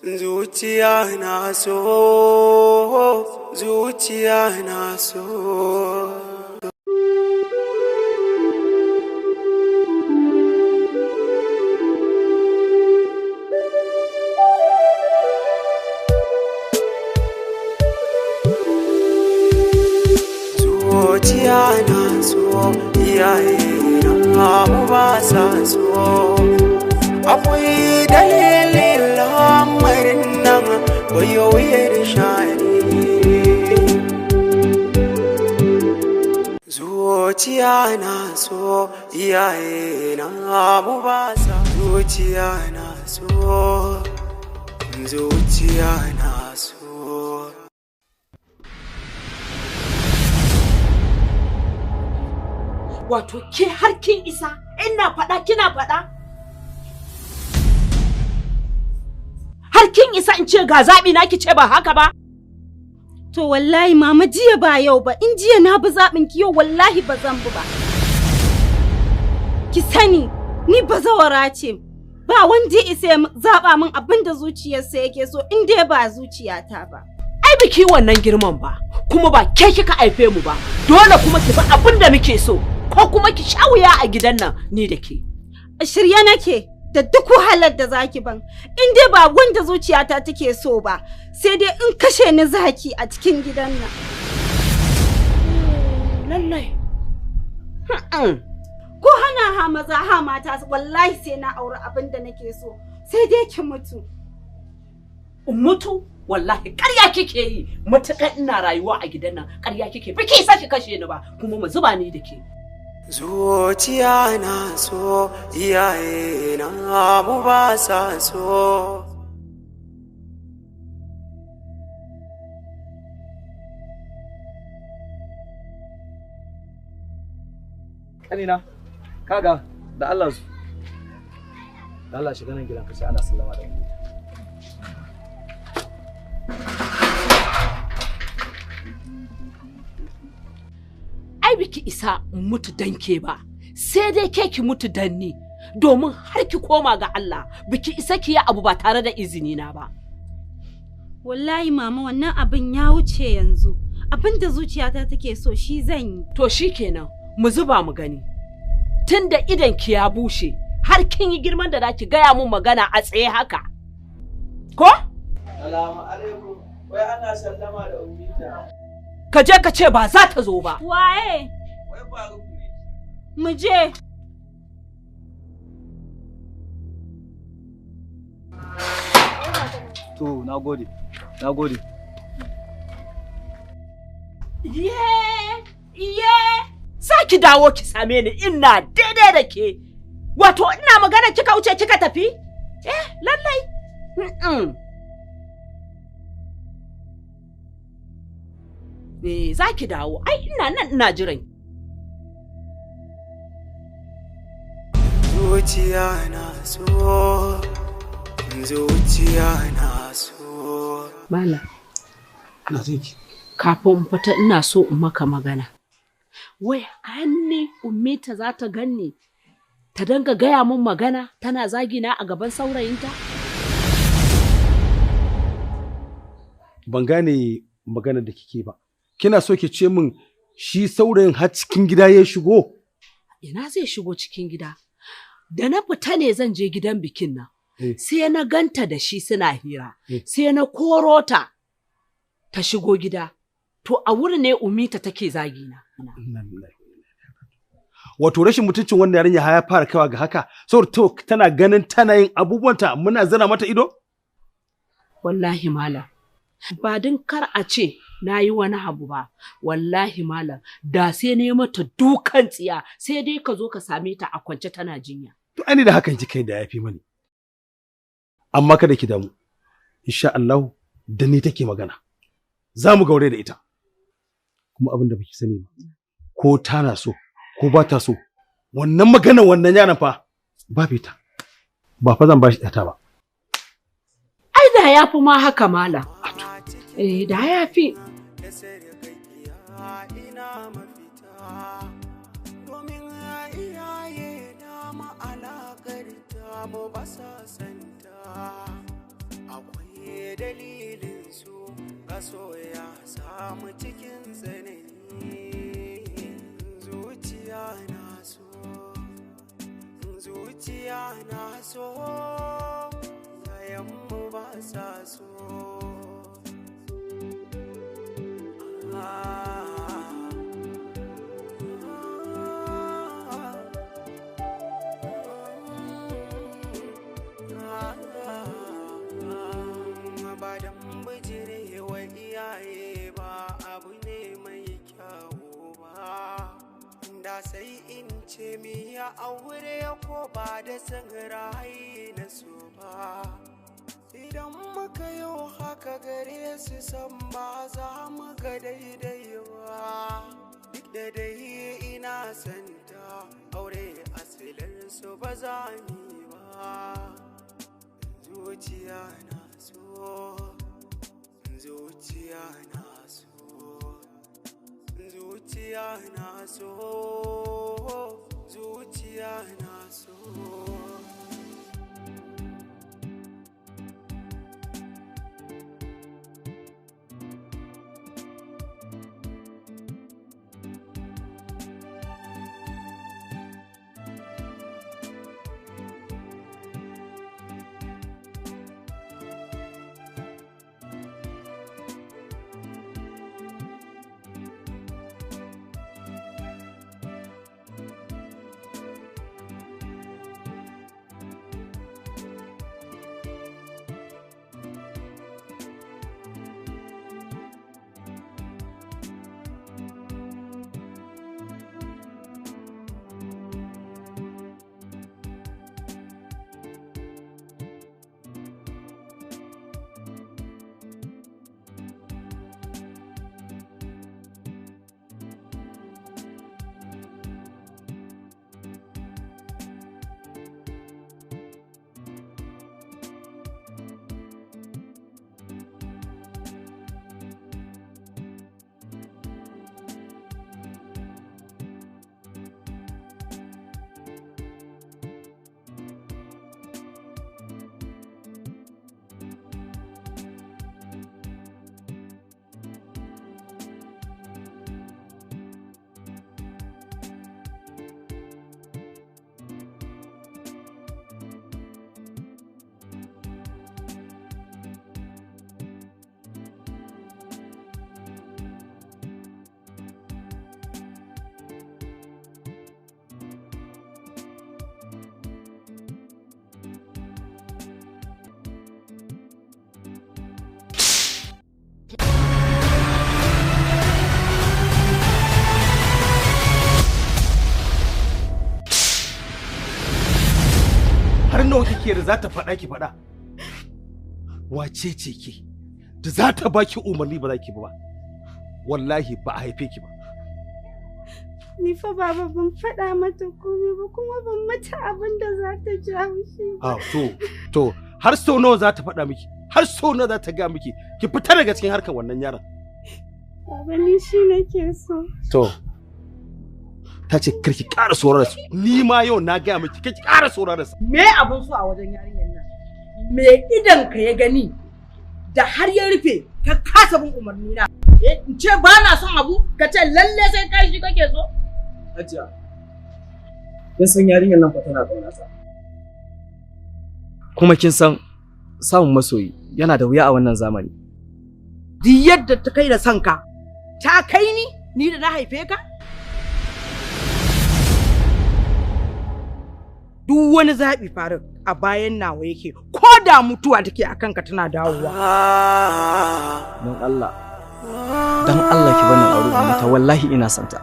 zuciya na so, zuciya na so. Zuciya na so, iyaye na mu ba sa so. Akwai dalilin lamarin nan wayoyar shani. Zuciya na so, iyaye na mu ba sa. Zuciya na so, zuciya na so. Wato ke har kin isa, ina faɗa kina faɗa? Har kin isa in ce ga zaɓi na ki ce ba haka ba? To wallahi mama jiya ba yau ba, in jiya na bi zaɓin ki yau wallahi ba zan bi ba. Ki sani ni bazawara ce, ba wanda ya isa zaɓa min abin da zuciyarsa yake so in dai ba zuciyata ba. Ai biki wannan girman ba, kuma ba ke kika haife mu ba, dole kuma ki bi abin da muke so. Ko kuma ki sha wuya a gidan nan ni da ke. Shirye nake da duk wahalar da zaki ban. In dai ba wanda zuciyata take so ba, sai dai in kashe ni zaki a cikin gidan nan. Lallai. Ko hana ha maza ha mata wallahi sai na aure abin da nake so. Sai dai ki mutu. Mutu? Wallahi ƙarya kike yi. Matuƙar ina rayuwa a gidan nan ƙarya kike. Biki saki kashe ni ba, kuma mu zuba ni da ke. Zuciya na so, iyaye na mu ba sa so. Kanina, kaga da Allah su. Da Allah shiga nan gidan ka sai ana sallama da mu. Ai biki isa mutu danke ba, sai dai ke ki mutu danni, domin har ki koma ga Allah biki isa ki yi abu ba tare da izini na ba. Wallahi mama wannan abin ya wuce yanzu. Abin da zuciyata take so shi zan yi. To shikenan, mu zuba mu gani. Tunda idan ki ya bushe, har kin yi girman da zaki gaya mun magana a tsaye haka. Ko? Salamu alaikum. Wai ana sallama da ummita. Ka je ka ce ba za ta zo ba. Waye? Wai Faruk ne. Mu je. To, nagode. Nagode. Iye. Saki dawo ki same ni ina daidai da ke. Wato ina magana kika wuce kika tafi? Lallai. Za ki dawo, ai ina nan ina jiran. Zuciya na so, zuciya na so. Mala, Ina jinki. kafin fita ina so in maka magana. Wai hanne ummita za ta ganni ta danga gaya min magana tana zagina a gaban saurayinta? Ban gane maganar da kike ba. Kina so ki ce min shi saurayin har cikin gida ya shigo? Ina zai shigo cikin gida? Da na fita ne zan je gidan bikin nan. Sai na ganta da shi suna hira. Sai na koro ta ta shigo gida. To a wurin ne Umita take zagina. Wato rashin mutuncin wannan yarinya ya fara kaiwa ga haka. Saboda to tana ganin tana yin abubuwanta muna zana mata ido? Wallahi malam. Ba din kar a ce na yi wani abu ba, wallahi malam, da sai ne mata dukan tsiya, sai dai ka zo ka same ta a kwance tana jinya. To ani da hakan kika da yafi mani. Amma kada ki damu. Insha Allah da ni take magana. Za mu gaure da ita. Kuma abin da baki sani ba. Ko tana so ko ba ta so. Wannan magana wannan yana fa ba fita. Ba fa zan bashi ta ba. Ai da yafi ma haka malam. Da yafi. Akwai dalilin su kaso ya samu cikin tsanani. Zuciya na so, zuciya na so, yayanmu ba sa so. Badan bijirewa iyaye ba abu ne mai kyawu ba, da sai in ce mi ya aure ko ba da san ra'ayi na so ba. Idan muka yau haka gare su san ba za mu ga daidai ba, duk da dai ina santa aure asilin su ba za ni ba. Zuciya na so, zuciya na so, zuciya na so, zuciya na so. Har nawa kike da za ta faɗa ki faɗa? Wace ce ke da za ta baki umarni ba za ki ba? Wallahi ba a haife ki ba. Ni fa baba ban faɗa mata komai ba kuma ban mata abin da za ta ji haushi ba. To har sau nawa za ta faɗa miki? Har sau nawa za ta ga miki? Ki fita daga cikin harkar wannan yaron. Baba ni shi nake so. To ta ce karki ƙara tsoron su. Ni ma yau na gaya miki karki ƙara tsoron su. Me abun so a wajen yarinyar nan? Me idan ka ya gani da har ya rufe ka kasa bin umarni na? In ce ba na son abu ka ce lalle sai kai shi kake so? Hajiya, kin san yarinyar nan fa tana ƙaunata. Kuma kin san samun masoyi yana da wuya a wannan zamani. Duk yadda ta kai da son ka, ta kai ni da na haife ka? Duk wani zaɓi Faruk a bayan nawa yake, ko da mutuwa take a kanka tana dawowa. Don Allah ki bani aure da mata, wallahi ina santa.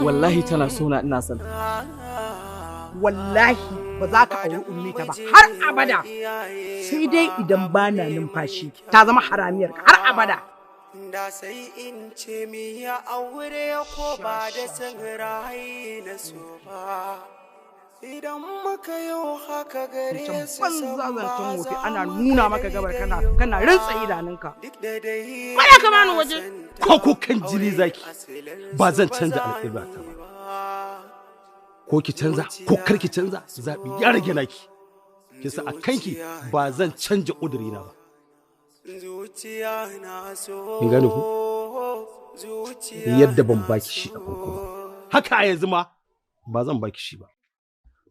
Wallahi tana sona ina santa. Wallahi ba za ka auri ummi ta ba har abada. Sai dai idan bana numfashi ta zama haramiyar ka har abada. Da sai in ce mi ya aure ko ba da san ra'ayi na so ba. Idan muka yau haka gare su san ba za ana nuna maka gabar kana rantsa idanunka. Baya ka bani waje. Ko kan jini zaki ba zan canza alƙibla ta ba. Ko ki canza ko kar ki canza zaɓi ya rage naki. kisa a kanki ba zan canja ƙudurina ba. Kin gane ku? Yadda ban baki shi a farko ba. Haka a yanzu ma ba zan baki shi ba.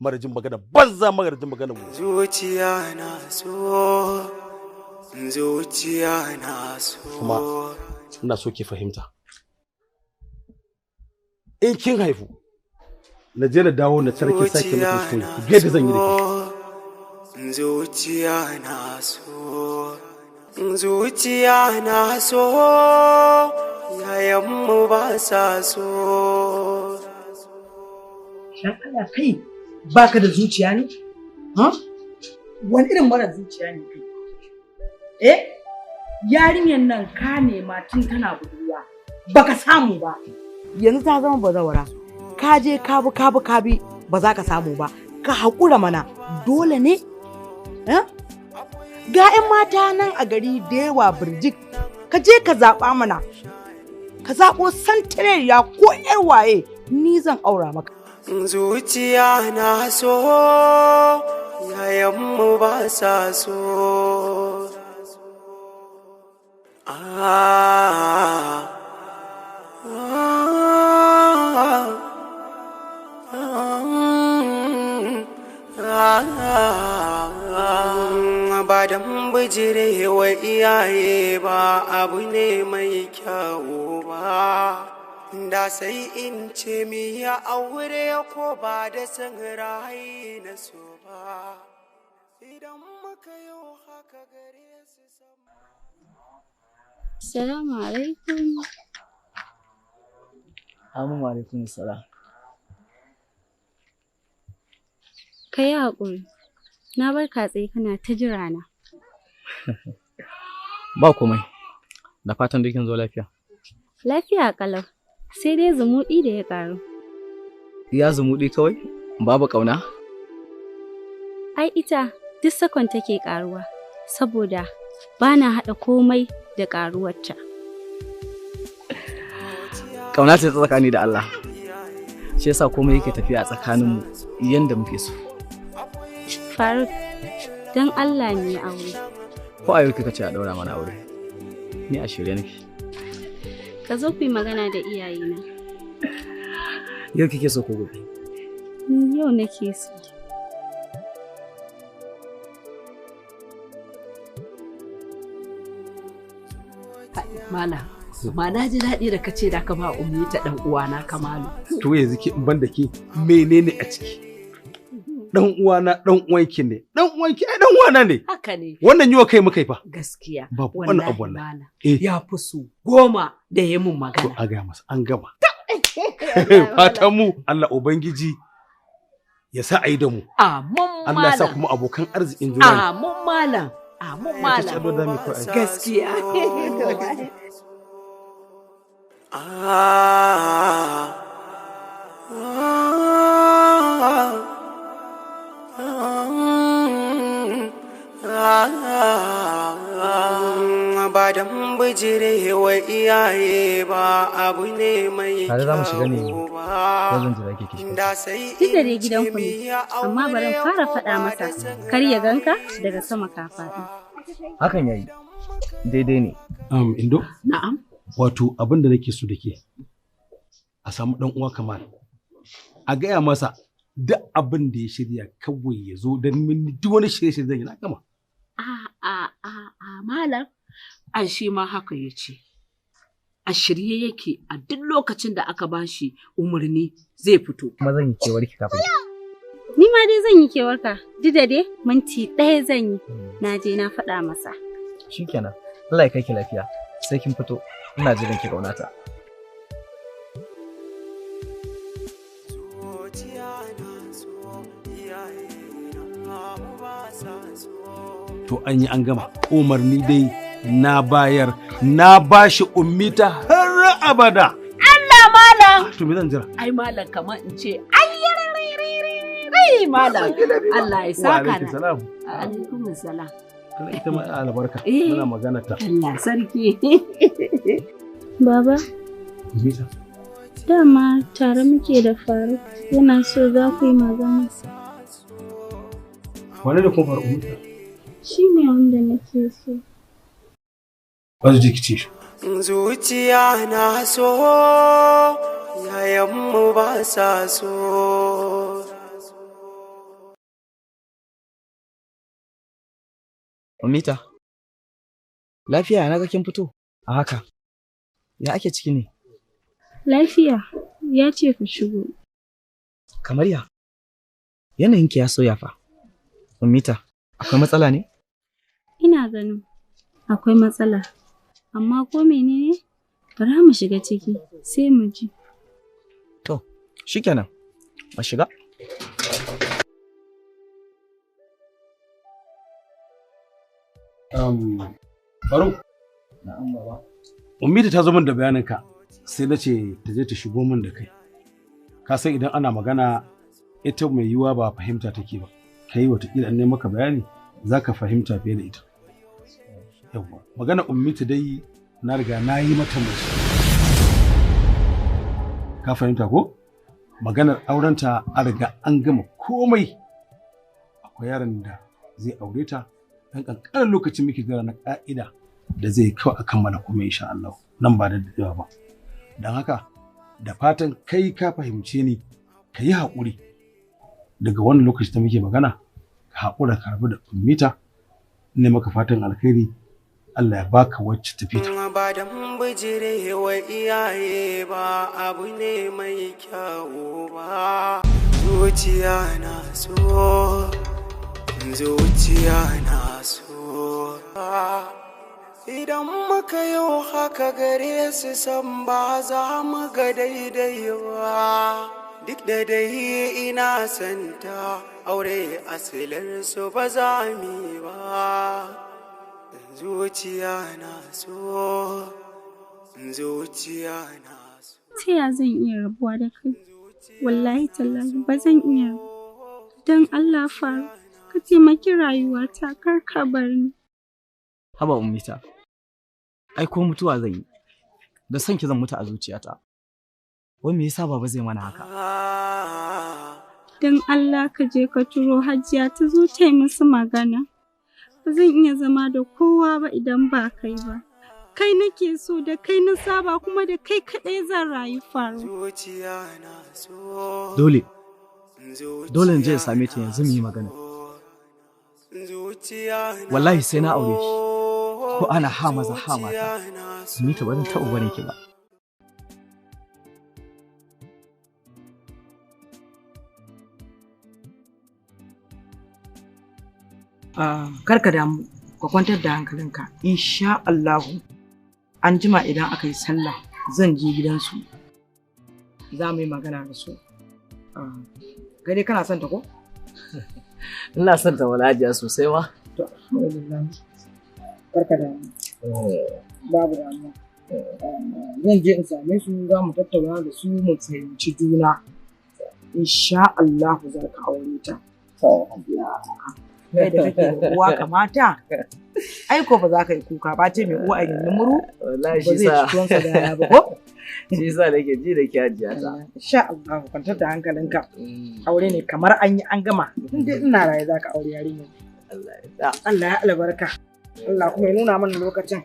Marajin magana banza marajin magana mu. Zuciya na so, zuciya na so. Kuma ina so ki fahimta. In kin haifu, na je na dawo na sarki sake mutum koyi. Ga yadda zan yi da ke. Zuciya na so, zuciya na so, yayanmu ba sa so. Dan Allah kai baka da zuciya ne? Ha? Wani irin mara zuciya ne kai? Yarinyar nan ka nema tun tana budurwa baka samu ba. Yanzu ta zama bazawara. Ka je ka bi ba za ka samu ba. Ka haƙura mana dole ne? Ga 'yan mata nan a gari da yawa birjik. Ka je ka zaɓa mana. Ka zaɓo santareriya ko 'yar waye ni zan aura maka. Zuciya na so, yayanmu ba sa so. Ba dan bijirewa iyaye ba abu ne mai kyau ba. Da sai in ce mi ya aure ko ba da san rayi na so ba. Idan muka yi haka gare su sama. Assalamu alaikum. Amin alaikum salam. Ka yi haƙuri. Na bar ka tsaye kana ta jira na. Ba komai. Da fatan dukin zo lafiya. Lafiya ƙalau. Sai dai zumuɗi da ya ƙaru. Ya zumuɗi kawai? Babu ƙauna? Ai ita duk sakon take ƙaruwa, saboda ba na haɗa komai da ƙaruwarta. Ƙauna ce ta tsakani da Allah. Shi yasa komai yake tafiya a tsakaninmu yanda muke so. Faruk, don Allah ne aure. Ko a yau kika ce a ɗaura mana aure? Ni a shirye nake. Ka zo ku yi magana da iyayena. Yau kike so ko gobe? Yau nake so. Mala, ma na ji daɗi da kace da ka ba ummi ta ɗan uwana Kamalu. To yanzu ki in ban da ke menene a ciki? Dan uwana dan uwanki ne. Dan uwanki ai dan uwana ne. Haka ne. Wannan yiwa kai muka yi fa. Gaskiya. Babu wani abu wannan. Ya fi su 10 da ya mun magana. To a ga masa an gama. Fatan mu Allah ubangiji ya sa ayi da mu. Amin malam. Allah ya sa kuma abokan arzikin juna. Amin malam. Amin malam. Gaskiya. Ba dan bijirewa iyaye ba abu ne mai kyau. Tare za mu shiga ne wajen jira ke kishi. Duk da dai gidanku ne, amma bari in fara faɗa masa kar ya ganka daga sama ka faɗi. Hakan yayi. Daidai ne. Indo? Na'am. Wato abin da nake so da ke a samu dan uwa Kamal. A gaya masa duk abin da ya shirya kawai ya zo don min duk wani shirye-shirye zan yi na gama. Malam. Ai shi ma haka ya ce. A shirye yake a duk lokacin da aka bashi umarni zai fito. Kuma zan yi kewar ki kafin. Ni ma dai zan yi kewarka, duk da dai minti 1 zan yi. Na je na faɗa masa. Shikenan. Allah ya kai ki lafiya. Sai kin fito. Ina jiran ki kaunata. To an yi an gama. Umarni dai na bayar na bashi ummita har abada. Allah malam. To me zan jira? Ai malam kamar in ce ai malam. Allah ya saka na. Alaikum salam. Kana ita ma albarka. Muna magana ta. Allah sarki. Baba. Bisa. Dama tare muke da Faruk. Yana so za ku yi magana. Wane da kuma faru Ummita? Shi ne wanda nake so. Ba zai kice shi. Zuciya na so, yayanmu ba sa so. Ummita, lafiya na ga kin fito a haka. Ya ake ciki ne? Lafiya, ya ce ka shigo. Kamar ya? Yanayinki ya sauya fa. Ummita, akwai matsala ne? Ina ganin akwai matsala, amma ko menene? Bara mu shiga ciki sai mu ji. To, shikenan. Ba shiga. Faruk. Na'am baba. Ummita ta zo min da bayaninka sai na ce ta je ta shigo min da kai. Ka san idan ana magana ita mai yiwuwa ba fahimta take ba. Kai watakila an maka bayani za ka fahimta fiye da ita. Yawwa. Magana Ummita dai na riga na yi mata mai. Ka fahimta ko? Maganar aurenta an riga an gama komai. Akwai yaron da zai aure ta dan ƙanƙanin lokacin muke jira na ƙa'ida da zai kawai a kammala kuma insha Allah nan ba da dadewa ba. Don haka da fatan kai ka fahimce ni ka yi haƙuri daga wannan lokaci da muke magana ka haƙura ka rabu da Ummita ne maka fatan alkhairi Allah ya baka wacce tafi ta. Ba da bijire wa iyaye ba abu ne mai kyawu ba. Zuciya na so, zuciya na so. Idan muka yi haka gare su san ba za mu ga daidai ba. Duk da dai ina santa aure asalin su ba za mu ba. Zuciya na so, zuciya na so. Ta ya zan iya rabuwa da kai? Wallahi tallahi ba zan iya. Don Allah faru, ka taimaki rayuwata kar ka bar ni. Haba Ummita. Ai ko mutuwa zan yi. Da son ki zan mutu a zuciyata. Wai me yasa baba zai mana haka? Don Allah ka je ka turo Hajiya ta zo ta yi musu magana. Ba zan iya zama da kowa ba idan ba kai ba. Kai nake so da kai na saba kuma da kai kaɗai zan rayu faru. Dole in je in same ta yanzu mu yi magana. Wallahi sai na aure ki. Ko ana ha maza ha mata. Ni ta bazan taɓa barin ki ba. Kar ka damu, ka kwantar da hankalinka. Insha Allahu, an jima idan aka yi sallah zan je gidansu. Za mu yi magana da su. Kai dai kana son ta ko? Ina son ta Hajiya sosai ma. To, alhamdulillah. Kar ka damu. Babu damuwa. Zan je in same su za mu tattauna da su mu fahimci juna. Insha Allahu za ka aure ta. Kai da kake da uwa kamata, ai ko ba za ka yi kuka ba ce mai uwa a gindin muru, Wallahi ba zai ci tuwonsa da yana ba ko? Shi yasa nake ji da ki Hajiya ta. Insha Allah kwantar da hankalinka. Aure ne kamar an yi an gama. In dai ina raye za ka aure yarinya. Allah ya albarka. Allah kuma ya nuna mana lokacin.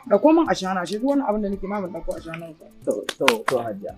Da komin ashana shi duk wani abin da nake ma ban dauko ashana ba. To Hajiya.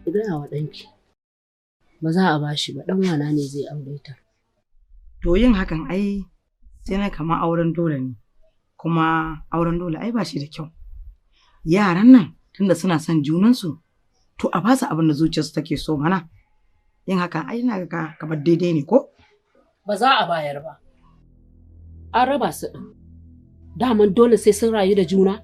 Ki gaya wa ɗanki. Ba za a bashi ba, ɗan wana ne zai aure ta. To yin hakan ai sai na kama auren dole ne. Kuma auren dole ai ba shi da kyau. Yaran nan tunda suna son junansu, to a basu abin da zuciyarsu take so mana. Yin hakan ai na ga kamar daidai ne ko? Ba za a bayar ba. An raba su ɗin. Daman dole sai sun rayu da juna?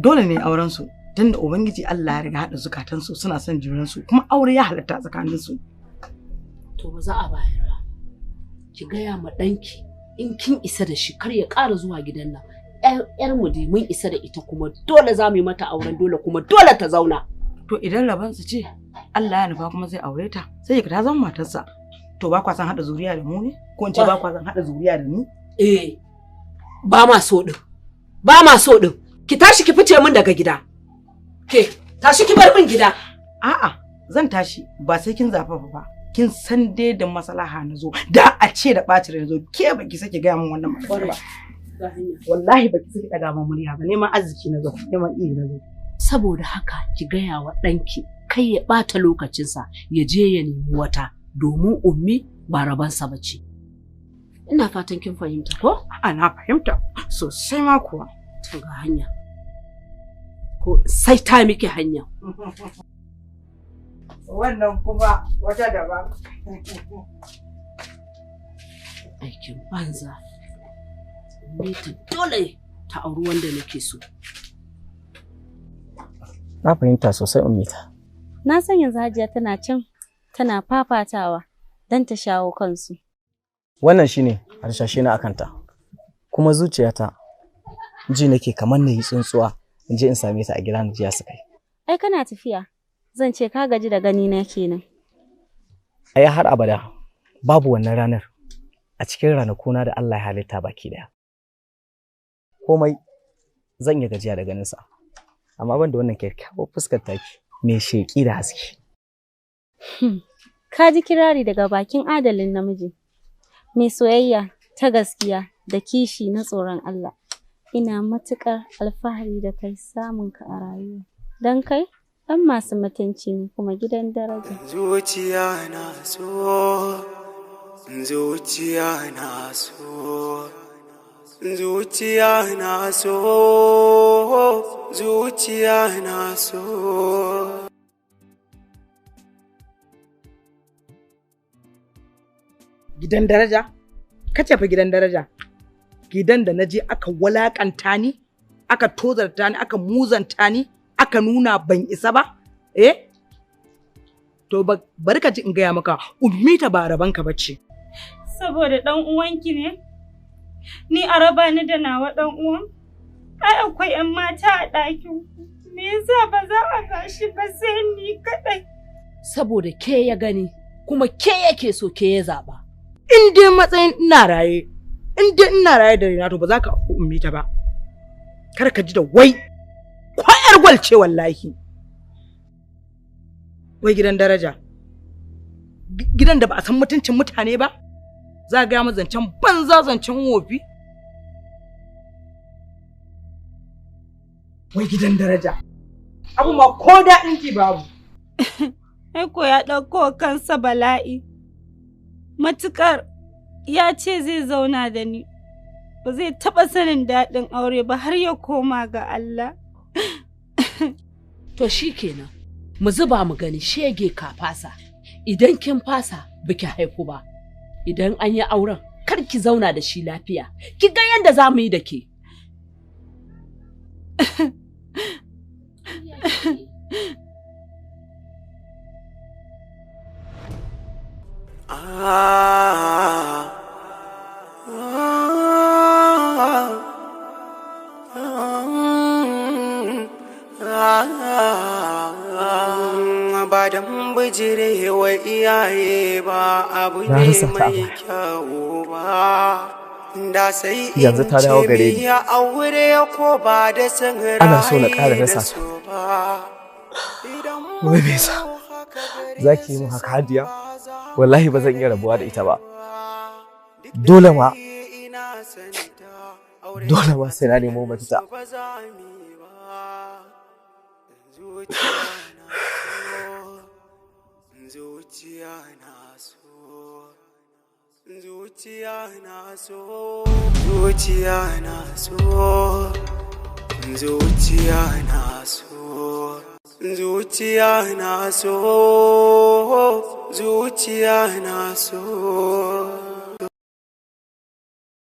Dole ne aurensu. Tunda Ubangiji Allah ya riga haɗa zukatansu suna son junansu kuma aure ya halatta tsakaninsu. To ba za a bayar ba. Ki gaya ma ɗanki in kin isa da shi kar ya ƙara zuwa gidan nan. ‘Yar mu dai mun isa da ita kuma dole za mu yi mata auren dole kuma dole ta zauna. To idan rabansu ce Allah ya nufa kuma zai aure ta sai ka ta zama matarsa. To ba kwa san haɗa zuriya da mu ne? Ko in ce ba kwa san haɗa zuriya da ni? Eh, ba ma so ɗin. Ba ma so ɗin. Ki tashi ki fice min daga gida. Ke, tashi ki bar min gida. A'a, zan tashi ba sai kin zafafa ba. Kin san dai da maslaha na zo. Da a ce da ɓacin na zo, ke baki sake gaya min wannan magana ba. Wallahi baki sake ɗaga min murya ba, neman arziki na zo, neman iri na zo. Saboda haka ki gaya wa ɗanki kai ya ɓata lokacinsa ya je ya nemi wata domin ummi ba rabansa ba ce. Ina fatan kin fahimta ko? Na fahimta sosai ma kuwa. To ga hanya. Ko sai ta miki hanya. Wannan kuma wata daban. Aikin banza. Mita dole ta auri wanda nake so. Na fahimta sosai Ummita. Na san yanzu Hajiya tana can tana fafatawa don ta shawo kansu. Wannan shine harshashe na akanta. Kuma zuciyata ji nake kamar na yi tsuntsuwa in je in same ta a gida na jiya su kai. Ai kana tafiya, zan ce ka gaji da gani na kenan. Ai har abada babu wannan ranar a cikin ranakuna da Allah ya halitta baki daya. Komai zan yi gajiya da ganin sa. Amma ban da wannan kyakkyawar fuskar taki mai sheƙi da haske. Ka ji kirari daga bakin adalin namiji, mai soyayya ta gaskiya da kishi na tsoron Allah. Ina matuƙar alfahari da kai samun ka a rayuwa. Don kai, ɗan masu mutunci ne kuma gidan daraja. Zuciya na so, zuciya na so, zuciya na so, zuciya na so. Gidan daraja? Kace fa gidan daraja. Gidan da naje aka walakanta ni, aka tozarta ni, aka muzanta ni, aka nuna ban isa ba? To bari ka ji in gaya maka, Ummita ba rabanka bace. Saboda ɗan uwanki ne? Ni a raba ni da nawa ɗan uwan? Ai akwai 'yan mata a ɗakin. Me yasa ba za a gashi ba sai ni kaɗai? Saboda ke ya gani, kuma ke yake so ke ya zaɓa. In dai matsayin ina raye da Rina to ba za ka Ummita ba. Kar ka ji da wai kwayar gwal ce wallahi. Wai gidan daraja. Gidan da ba a san mutuncin mutane ba. Za ga mu zancen banza zancen wofi. Wai gidan daraja. Abu ma ko daɗin ki babu. Ai ko ya ɗauko kansa bala'i. Matukar ya ce zai zauna da ni, ba zai taɓa sanin daɗin aure ba har ya koma ga Allah. To shi kenan, mu zuba mu gani shege ka fasa. Idan kin fasa biki haiku ba, idan an yi auren kar ki zauna da shi lafiya. Ki ga yadda za mu yi da ke. Ba dan bijire wa iyaye ba abu ne mai kyau ba. Da sai yanzu ta dawo gare ni. ya aure ko ba da san Ana so na ƙara rasa ta. Wai me yasa? Za ki yi mu haka Hadiya? Wallahi ba zan iya rabuwa da ita ba. Dole ma sai na nemo mafita. zuciya na so, zuciya na so, zuciya na so, zuciya na so, zuciya na so, zuciya na so.